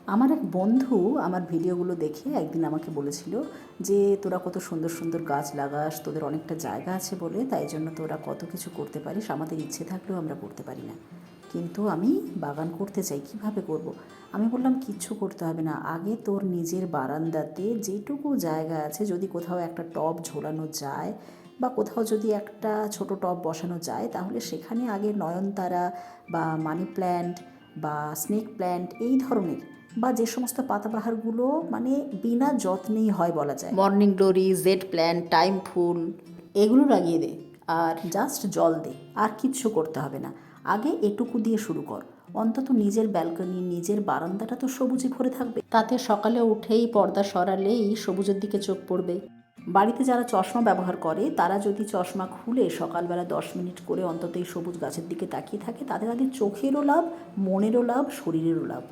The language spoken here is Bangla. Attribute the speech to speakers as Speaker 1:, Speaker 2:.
Speaker 1: আমার এক বন্ধু আমার ভিডিওগুলো দেখে একদিন আমাকে বলেছিল যে তোরা কত সুন্দর সুন্দর গাছ লাগাস, তোদের অনেকটা জায়গা আছে বলে তাই জন্য তোরা কত কিছু করতে পারিস, আমাদের ইচ্ছে থাকলেও আমরা করতে পারি না। কিন্তু আমি বাগান করতে চাই, কিভাবে করব। আমি বললাম কিচ্ছু করতে হবে না, আগে তোর নিজের বারান্দাতে যেটুকু জায়গা আছে যদি কোথাও একটা টব ঝোলানো যায় বা কোথাও যদি একটা ছোট টব বসানো যায় তাহলে সেখানে আগে নয়নতারা বা মানি প্ল্যান্ট বা স্নেক প্ল্যান্ট এই ধরনের বা যে সমস্ত পাতাবাহারগুলো মানে বিনা যত্নেই হয় বলা যায়, morning glory, Z plant, time ফুল, এগুলো লাগিয়ে দে আর জাস্ট জল দে, আর কিচ্ছু করতে হবে না। আগে এটুকু দিয়ে শুরু কর, অন্তত নিজের ব্যালকনি, নিজের বারান্দাটা তো সবুজে ভরে থাকবে, তাতে সকালে উঠেই পর্দা সরালেই সবুজের দিকে চোখ পড়বে। বাড়িতে যারা চশমা ব্যবহার করে তারা যদি চশমা খুলে সকালবেলা 10 মিনিট করে অন্তত এই সবুজ গাছের দিকে তাকিয়ে থাকে, তাদের চোখেরও লাভ, মনেরও লাভ, শরীরেরও লাভ।